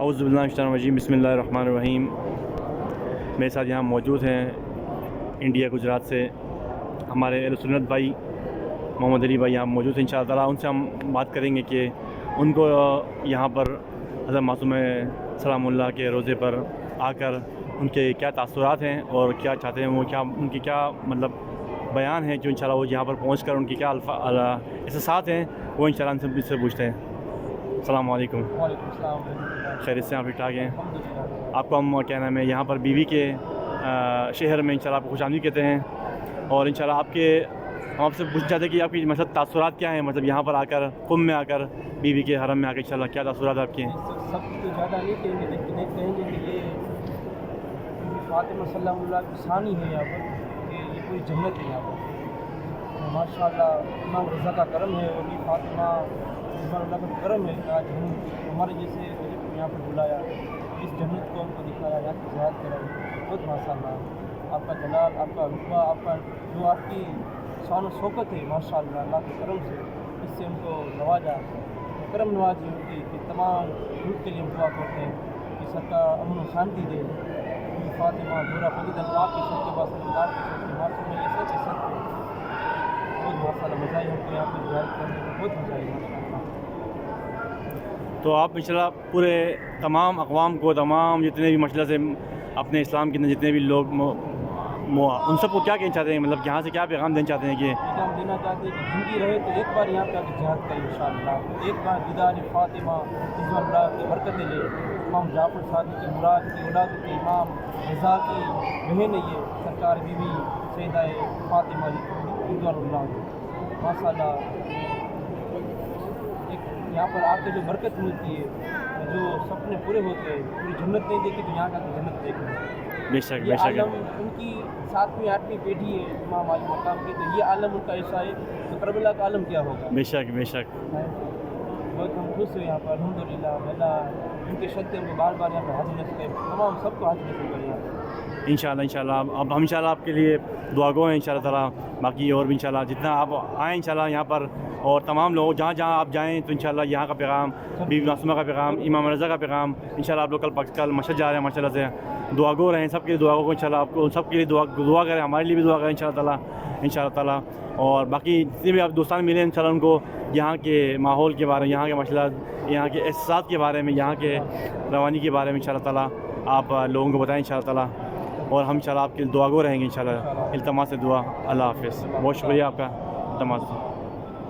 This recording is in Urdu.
اعوذ باللہ من الشیطان الرجیم، بسم اللہ الرحمن الرحیم۔ میرے ساتھ یہاں موجود ہیں انڈیا گجرات سے ہمارے اہل سنت بھائی محمد علی بھائی یہاں موجود ہیں۔ انشاءاللہ تعالیٰ ان سے ہم بات کریں گے کہ ان کو یہاں پر حضرت معصوم سلام اللہ کے روضے پر آ کر ان کے کیا تاثرات ہیں اور کیا چاہتے ہیں وہ، کیا ان کی کیا مطلب بیان ہے جو انشاءاللہ وہ یہاں پر پہنچ کر ان کی کیا احساسات ہیں وہ انشاءاللہ ان سے پوچھتے ہیں۔ السلام علیکم۔ وعلیکم السلام۔ خیریت سے آپ ٹھیک ٹھاک ہیں؟ آپ کو ہم کیا نام ہے یہاں پر بیوی کے شہر میں انشاءاللہ آپ کو خوش آمدید کہتے ہیں، اور انشاءاللہ ہم آپ سے پوچھنا چاہتے ہیں کہ آپ کی مطلب تاثرات کیا ہیں، مطلب یہاں پر آ کر قم میں آ کر بیوی کے حرم میں آ کر انشاءاللہ کیا تاثرات آپ کے ہیں؟ سب تو زیادہ نہیں کہیں گے، لیکن ایک کہیں گے کہ یہ فاطمہ سلام اللہ کی ثانی ہے یہاں پر، کہ یہ پوری جنت ہے یہاں پر ماشاء اللہ۔ امام رضا کا کرم ہے اور یہ فاطمہ اللہ کا کرم ہے کہ آج ہمارے جیسے یہاں پر بلایا، اس جنت کو ہم کو دکھایا، یہاں کی زیارت کرائی، بہت ماشاء اللہ۔ آپ کا جلال، آپ کا رتبہ، آپ کا جو آپ کی شان و شوکت ہے ماشاء اللہ کے کرم سے، اس سے ان کو نوازا، کرم نوازی ان کی کہ تمام ملک کے لیے ہم دعا کرتے ہیں کہ سرکار امن و شانتی دے۔ فاطمہ زہرا فقید اللہ کی سب کے بعد اللہ کی سب کے معصوم میں یہ سب بہت ماشاء اللہ مزہ آئی ہم کو یہاں پہ زیارت کرنے میں، بہت مزہ آئی ماشاء اللہ۔ تو آپ انشاءاللہ پورے تمام اقوام کو، تمام جتنے بھی مشلہ سے اپنے اسلام کے اندر جتنے بھی لوگ ان سب کو کیا کہنا چاہتے ہیں، مطلب یہاں سے کیا پیغام دینا چاہتے ہیں؟ کہ پیغام دینا چاہتے ہیں کہ زندگی رہے تو ایک بار یہاں پہ آ کے جہاد کریں انشاءاللہ، ایک بار دیدار فاطمہ رضوان اللہ کی برکتیں لے، امام جعفر صادق کی مراد کی اولاد کی، امام رضا کی بہن ہے یہ سرکار بیوی سیدہ فاطمہ رضوان اللہ ماشاء اللہ۔ یہاں پر آ کے جو برکت ملتی ہے، جو سپنے پورے ہوتے ہیں، پوری جنت نہیں دیکھی تو یہاں کا جنت دیکھیں۔ بے شک بے یہ شک عالم ان کی 7ویں 8ویں پیڑھی ہے امام علی مقام کی، تو یہ عالم ان کا ایسا ہے تو کربلا کا عالم کیا ہوگا؟ بے شک بے شک۔ بہت ہم خوش ہیں یہاں پر الحمدللہ، اللہ ان کے شکر کو بار بار یہاں پر حاضر نصیب کرے، تمام سب کو حاضر نصیب کرے یہاں پر انشاءاللہ اب ہم انشاءاللہ آپ کے لیے دعا گو ہیں انشاءاللہ تعالیٰ، باقی اور بھی انشاءاللہ جتنا آپ آئیں انشاءاللہ یہاں پر، اور تمام لوگ جہاں جہاں آپ جائیں تو انشاءاللہ یہاں کا پیغام، بیوی معصومہ کا پیغام، امام رضا کا پیغام انشاءاللہ آپ لوگ کل مشہد جا رہے ہیں ماشاءاللہ سے، دعا گو رہیں سب کے لیے، دعا گو انشاءاللہ آپ کو سب کے لیے دعا کریں، ہمارے لیے بھی دعا کریں انشاءاللہ تعالیٰ، اور باقی جتنے بھی آپ دوستان ملیں انشاءاللہ ان کو یہاں کے ماحول کے بارے میں، یہاں کے مسئلہ، یہاں کے احساسات کے بارے میں، یہاں کے روانی کے بارے میں انشاءاللہ تعالیٰ آپ لوگوں کو بتائیں انشاءاللہ تعالیٰ، اور ہم انشاءاللہ آپ کے دعا گو رہیں گے انشاءاللہ۔ التماس سے دعا۔ اللہ حافظ، بہت شکریہ آپ کا التماس۔